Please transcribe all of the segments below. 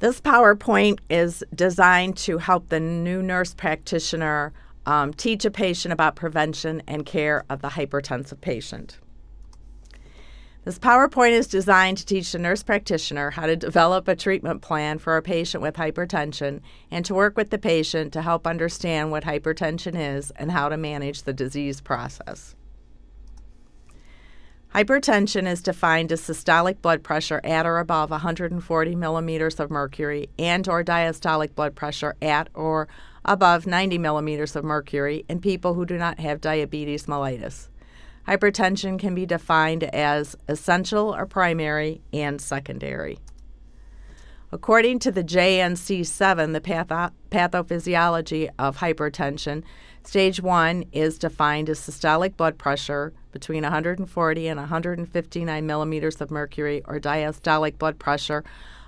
This PowerPoint is designed to help the new nurse practitioner teach a patient about prevention and care of the hypertensive patient. This PowerPoint is designed to teach the nurse practitioner how to develop a treatment plan for a patient with hypertension and to work with the patient to help understand what hypertension is and how to manage the disease process. Hypertension is defined as systolic blood pressure at or above 140 millimeters of mercury and or diastolic blood pressure at or above 90 millimeters of mercury in people who do not have diabetes mellitus. Hypertension can be defined as essential or primary and secondary. According to the JNC7, the pathophysiology of hypertension, stage 1 is defined as systolic blood pressure between 140 and 159 millimeters of mercury or diastolic blood pressure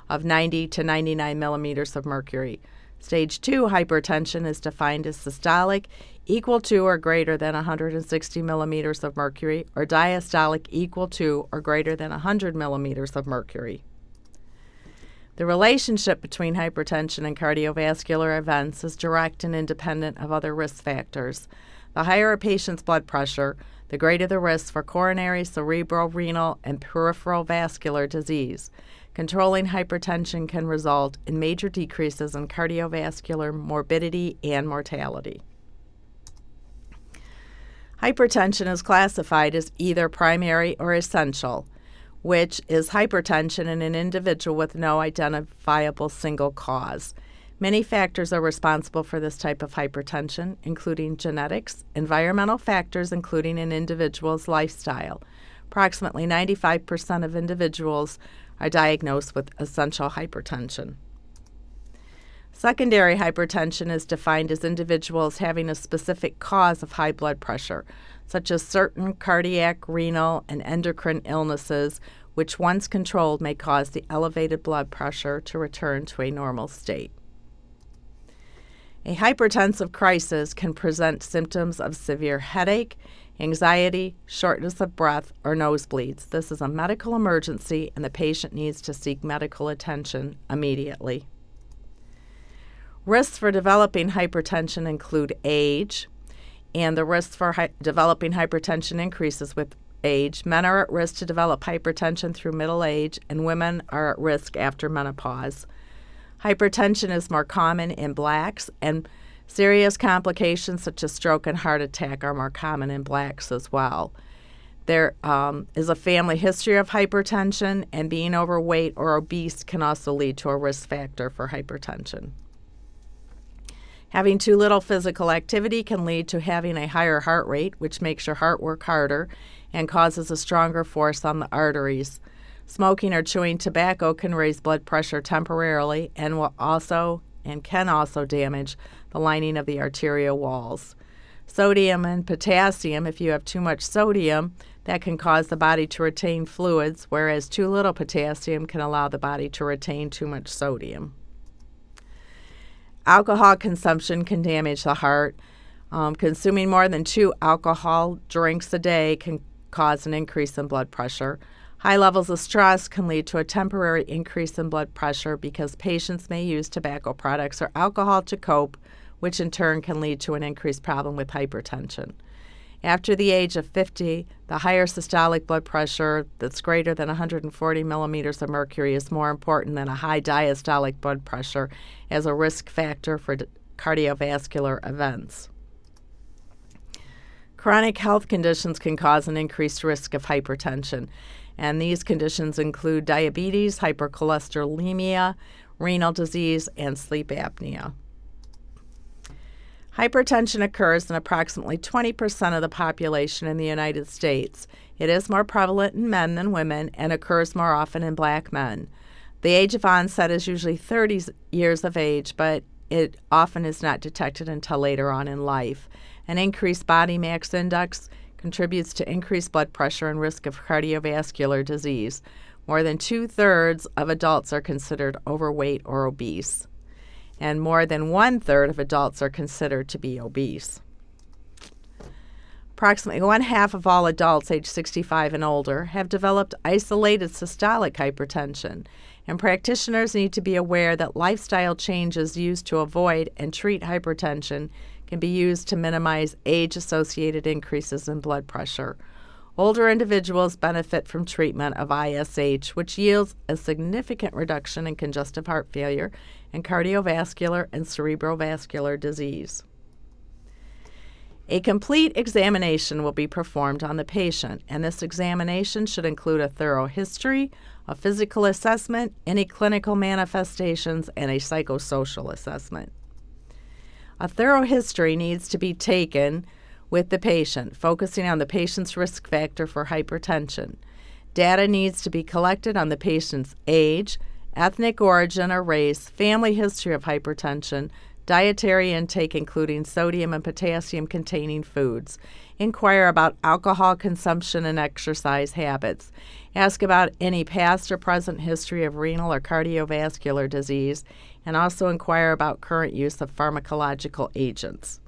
of 90 to 99 millimeters of mercury. Stage 2 hypertension is defined as systolic equal to or greater than 160 millimeters of mercury or diastolic equal to or greater than 100 millimeters of mercury. The relationship between hypertension and cardiovascular events is direct and independent of other risk factors. The higher a patient's blood pressure, the greater the risk for coronary, cerebral, renal, and peripheral vascular disease. Controlling hypertension can result in major decreases in cardiovascular morbidity and mortality. Hypertension is classified as either primary or essential, which is hypertension in an individual with no identifiable single cause. Many factors are responsible for this type of hypertension, including genetics, environmental factors, including an individual's lifestyle. Approximately 95% of individuals are diagnosed with essential hypertension. Secondary hypertension is defined as individuals having a specific cause of high blood pressure, such as certain cardiac, renal, and endocrine illnesses, which once controlled may cause the elevated blood pressure to return to a normal state. A hypertensive crisis can present symptoms of severe headache, anxiety, shortness of breath, or nosebleeds. This is a medical emergency and the patient needs to seek medical attention immediately. Risks for developing hypertension include age, and the risk for developing hypertension increases with age. Men are at risk to develop hypertension through middle age, and women are at risk after menopause. Hypertension is more common in blacks, and serious complications such as stroke and heart attack are more common in blacks as well. There is a family history of hypertension, and being overweight or obese can also lead to a risk factor for hypertension. Having too little physical activity can lead to having a higher heart rate, which makes your heart work harder and causes a stronger force on the arteries. Smoking or chewing tobacco can raise blood pressure temporarily and can also damage the lining of the arterial walls. Sodium and potassium, if you have too much sodium, that can cause the body to retain fluids, whereas too little potassium can allow the body to retain too much sodium. Alcohol consumption can damage the heart. Consuming more than 2 alcohol drinks a day can cause an increase in blood pressure. High levels of stress can lead to a temporary increase in blood pressure because patients may use tobacco products or alcohol to cope, which in turn can lead to an increased problem with hypertension. After the age of 50, the higher systolic blood pressure that's greater than 140 millimeters of mercury is more important than a high diastolic blood pressure as a risk factor for cardiovascular events. Chronic health conditions can cause an increased risk of hypertension, and these conditions include diabetes, hypercholesterolemia, renal disease, and sleep apnea. Hypertension occurs in approximately 20% of the population in the United States. It is more prevalent in men than women and occurs more often in black men. The age of onset is usually 30 years of age, but it often is not detected until later on in life. An increased body mass index contributes to increased blood pressure and risk of cardiovascular disease. More than 2/3 of adults are considered overweight or obese, and more than 1/3 of adults are considered to be obese. Approximately 1/2 of all adults age 65 and older have developed isolated systolic hypertension, and practitioners need to be aware that lifestyle changes used to avoid and treat hypertension can be used to minimize age-associated increases in blood pressure. Older individuals benefit from treatment of ISH, which yields a significant reduction in congestive heart failure and cardiovascular and cerebrovascular disease. A complete examination will be performed on the patient, and this examination should include a thorough history, a physical assessment, any clinical manifestations, and a psychosocial assessment. A thorough history needs to be taken with the patient, focusing on the patient's risk factor for hypertension. Data needs to be collected on the patient's age, ethnic origin or race, family history of hypertension, dietary intake including sodium and potassium containing foods. Inquire about alcohol consumption and exercise habits. Ask about any past or present history of renal or cardiovascular disease, and also inquire about current use of pharmacological agents.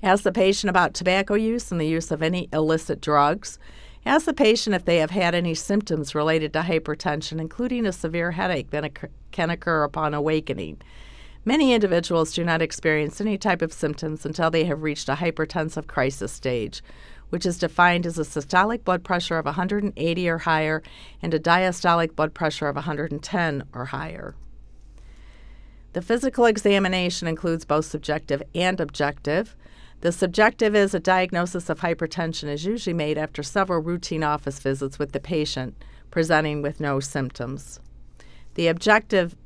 Ask the patient about tobacco use and the use of any illicit drugs. Ask the patient if they have had any symptoms related to hypertension, including a severe headache that can occur upon awakening. Many individuals do not experience any type of symptoms until they have reached a hypertensive crisis stage, which is defined as a systolic blood pressure of 180 or higher and a diastolic blood pressure of 110 or higher. The physical examination includes both subjective and objective. The subjective is a diagnosis of hypertension is usually made after several routine office visits with the patient presenting with no symptoms. The objective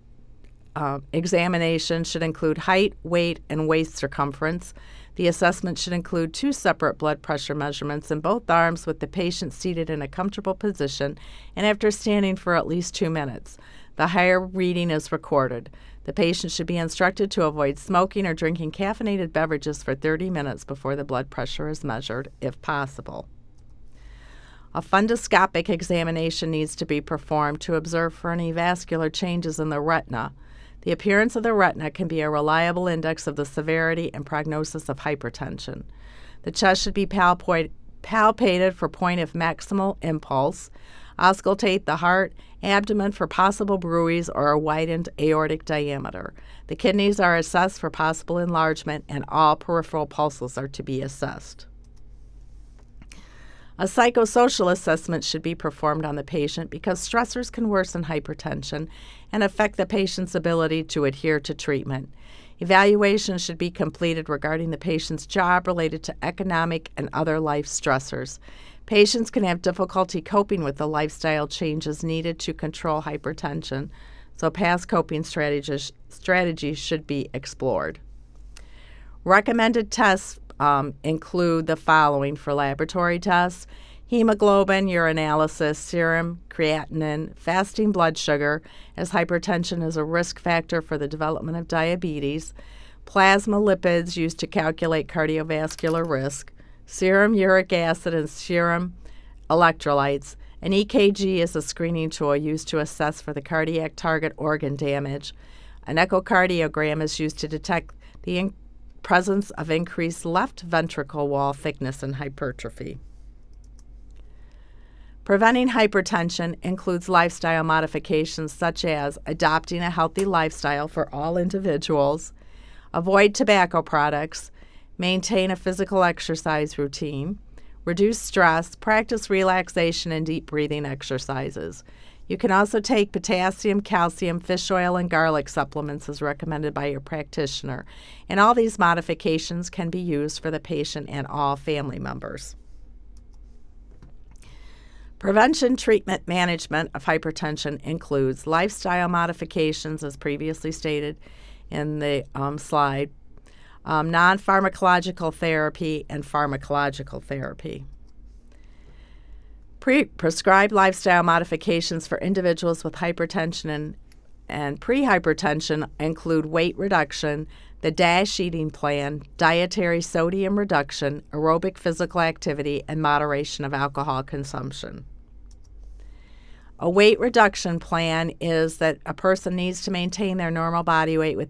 examination should include height, weight, and waist circumference. The assessment should include 2 separate blood pressure measurements in both arms with the patient seated in a comfortable position and after standing for at least 2 minutes. The higher reading is recorded. The patient should be instructed to avoid smoking or drinking caffeinated beverages for 30 minutes before the blood pressure is measured, if possible. A fundoscopic examination needs to be performed to observe for any vascular changes in the retina. The appearance of the retina can be a reliable index of the severity and prognosis of hypertension. The chest should be palpated for point of maximal impulse. Auscultate the heart, abdomen for possible bruits or a widened aortic diameter. The kidneys are assessed for possible enlargement, and all peripheral pulses are to be assessed. A psychosocial assessment should be performed on the patient because stressors can worsen hypertension and affect the patient's ability to adhere to treatment. Evaluation should be completed regarding the patient's job related to economic and other life stressors. Patients can have difficulty coping with the lifestyle changes needed to control hypertension, so past coping strategies should be explored. Recommended tests include the following for laboratory tests: hemoglobin, urinalysis, serum, creatinine, fasting blood sugar, as hypertension is a risk factor for the development of diabetes, plasma lipids used to calculate cardiovascular risk, serum uric acid and serum electrolytes. An EKG is a screening tool used to assess for the cardiac target organ damage. An echocardiogram is used to detect the presence of increased left ventricle wall thickness and hypertrophy. Preventing hypertension includes lifestyle modifications such as adopting a healthy lifestyle for all individuals, avoid tobacco products, maintain a physical exercise routine, reduce stress, practice relaxation and deep breathing exercises. You can also take potassium, calcium, fish oil, and garlic supplements as recommended by your practitioner, and all these modifications can be used for the patient and all family members. Prevention, treatment, management of hypertension includes lifestyle modifications, as previously stated in the slide, non-pharmacological therapy, and pharmacological therapy. Prescribed lifestyle modifications for individuals with hypertension and prehypertension include weight reduction, the DASH eating plan, dietary sodium reduction, aerobic physical activity, and moderation of alcohol consumption. A weight reduction plan is that a person needs to maintain their normal body weight with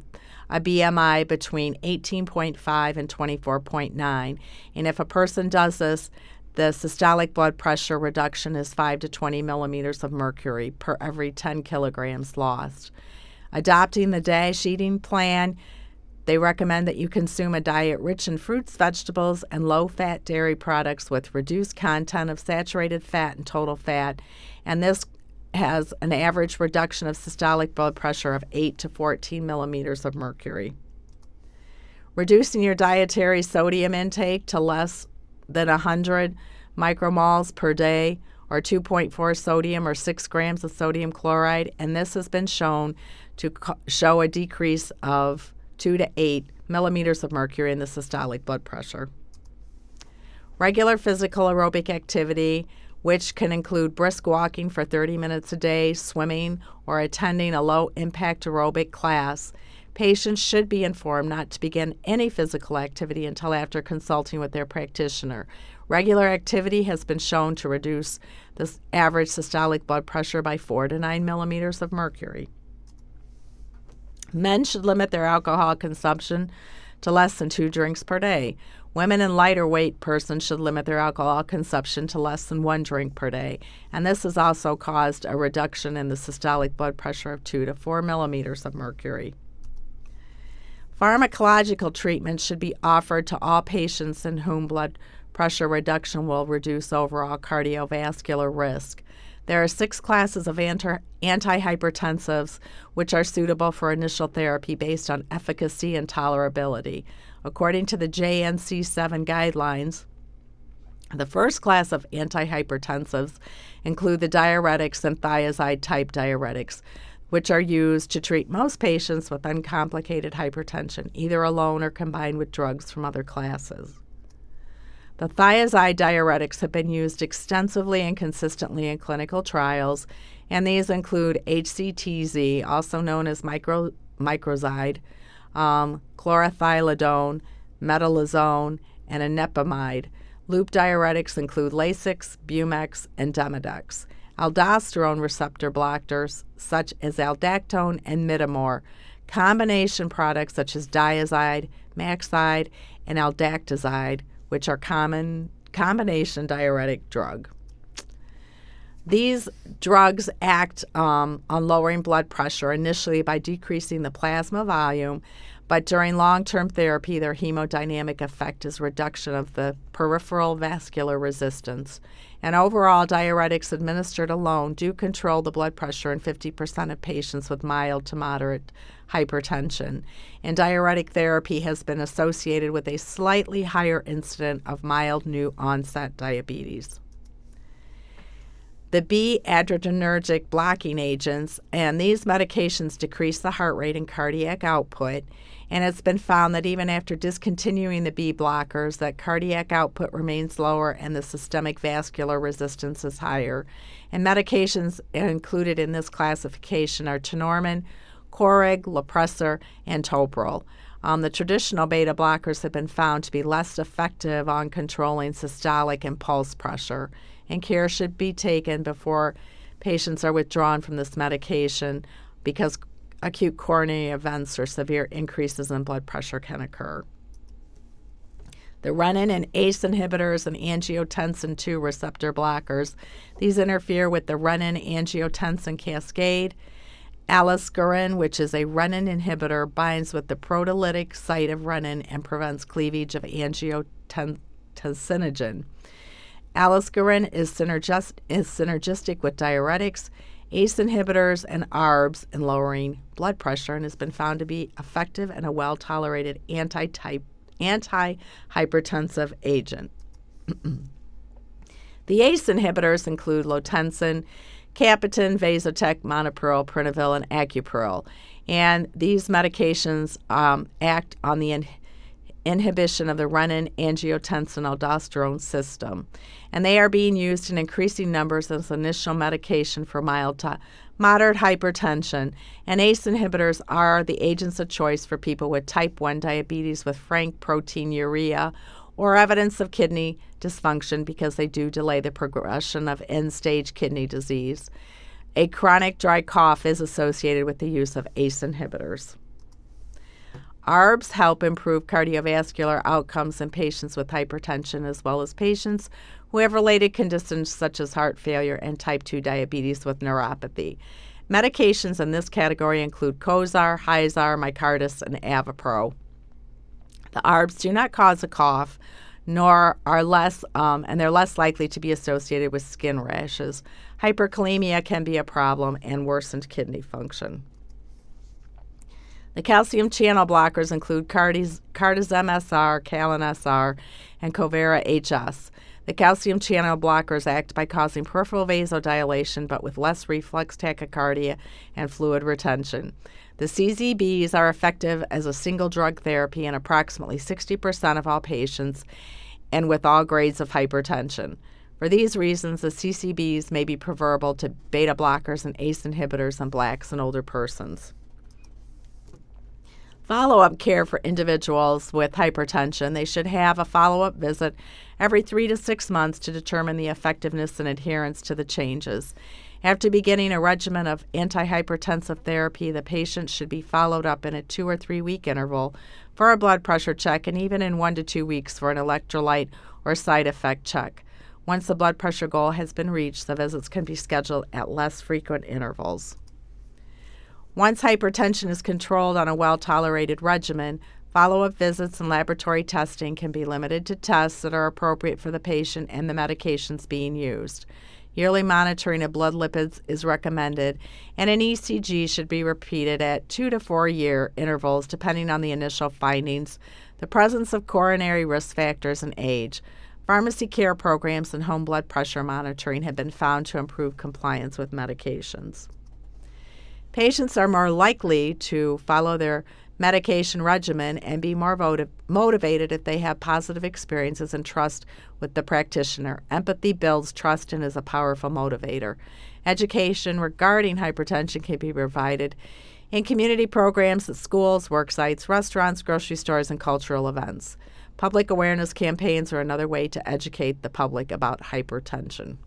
a BMI between 18.5 and 24.9. And if a person does this, the systolic blood pressure reduction is 5 to 20 millimeters of mercury per every 10 kilograms lost. Adopting the DASH eating plan, they recommend that you consume a diet rich in fruits, vegetables, and low-fat dairy products with reduced content of saturated fat and total fat, and this has an average reduction of systolic blood pressure of 8 to 14 millimeters of mercury. Reducing your dietary sodium intake to less than 100 micromoles per day, or 2.4 sodium or 6 grams of sodium chloride, and this has been shown to show a decrease of 2 to 8 millimeters of mercury in the systolic blood pressure. Regular physical aerobic activity, which can include brisk walking for 30 minutes a day, swimming, or attending a low-impact aerobic class. Patients should be informed not to begin any physical activity until after consulting with their practitioner. Regular activity has been shown to reduce the average systolic blood pressure by 4 to 9 millimeters of mercury. Men should limit their alcohol consumption to less than 2 drinks per day. Women and lighter weight persons should limit their alcohol consumption to less than 1 drink per day, and this has also caused a reduction in the systolic blood pressure of 2 to 4 millimeters of mercury. Pharmacological treatment should be offered to all patients in whom blood pressure reduction will reduce overall cardiovascular risk. There are 6 classes of antihypertensives which are suitable for initial therapy based on efficacy and tolerability. According to the JNC7 guidelines, the first class of antihypertensives include the diuretics and thiazide-type diuretics, which are used to treat most patients with uncomplicated hypertension, either alone or combined with drugs from other classes. The thiazide diuretics have been used extensively and consistently in clinical trials, and these include HCTZ, also known as microzide, chlorothiazidone, metalazone, and anepamide. Loop diuretics include Lasix, Bumex, and Demodex. Aldosterone receptor blockers, such as aldactone and midamor. Combination products such as diazide, Maxide, and aldactazide, which are combination diuretic drug. These drugs act on lowering blood pressure initially by decreasing the plasma volume, but during long-term therapy, their hemodynamic effect is reduction of the peripheral vascular resistance. And overall, diuretics administered alone do control the blood pressure in 50% of patients with mild to moderate hypertension. And diuretic therapy has been associated with a slightly higher incidence of mild new onset diabetes. The B-adrenergic blocking agents, and these medications decrease the heart rate and cardiac output, and it's been found that even after discontinuing the B blockers, that cardiac output remains lower and the systemic vascular resistance is higher. And medications included in this classification are tenormin, Coreg, Lopressor, and Toprol. The traditional beta blockers have been found to be less effective on controlling systolic and pulse pressure, and care should be taken before patients are withdrawn from this medication because acute coronary events or severe increases in blood pressure can occur. The renin and ACE inhibitors and angiotensin II receptor blockers, these interfere with the renin-angiotensin cascade. Aliskiren, which is a renin inhibitor, binds with the proteolytic site of renin and prevents cleavage of angiotensinogen. Aliskiren is synergistic with diuretics, ACE inhibitors, and ARBs in lowering blood pressure, and has been found to be effective and a well-tolerated antihypertensive agent. The ACE inhibitors include Lotensin, Capitan, Vasotec, Monopril, Prinavil, and Acupryl. And these medications act on the inhibition of the renin-angiotensin-aldosterone system. And they are being used in increasing numbers as initial medication for mild to moderate hypertension. And ACE inhibitors are the agents of choice for people with type 1 diabetes with frank proteinuria or evidence of kidney dysfunction because they do delay the progression of end-stage kidney disease. A chronic dry cough is associated with the use of ACE inhibitors. ARBs help improve cardiovascular outcomes in patients with hypertension as well as patients who have related conditions such as heart failure and type 2 diabetes with neuropathy. Medications in this category include Cozar, Hyzar, Micardis, and Avapro. The ARBs do not cause a cough, nor are and they're less likely to be associated with skin rashes. Hyperkalemia can be a problem and worsened kidney function. The calcium channel blockers include Cardizem SR, Calin SR, and Covera HS. The calcium channel blockers act by causing peripheral vasodilation but with less reflex tachycardia and fluid retention. The CZBs are effective as a single drug therapy in approximately 60% of all patients and with all grades of hypertension. For these reasons, the CCBs may be preferable to beta blockers and ACE inhibitors in Blacks and older persons. Follow-up care for individuals with hypertension. They should have a follow-up visit every 3 to 6 months to determine the effectiveness and adherence to the changes. After beginning a regimen of antihypertensive therapy, the patient should be followed up in a 2 or 3 week interval for a blood pressure check and even in 1 to 2 weeks for an electrolyte or side effect check. Once the blood pressure goal has been reached, the visits can be scheduled at less frequent intervals. Once hypertension is controlled on a well-tolerated regimen, follow-up visits and laboratory testing can be limited to tests that are appropriate for the patient and the medications being used. Yearly monitoring of blood lipids is recommended, and an ECG should be repeated at 2 to 4 year intervals depending on the initial findings, the presence of coronary risk factors, and age. Pharmacy care programs and home blood pressure monitoring have been found to improve compliance with medications. Patients are more likely to follow their medication regimen and be more motivated if they have positive experiences and trust with the practitioner. Empathy builds trust and is a powerful motivator. Education regarding hypertension can be provided in community programs at schools, work sites, restaurants, grocery stores, and cultural events. Public awareness campaigns are another way to educate the public about hypertension.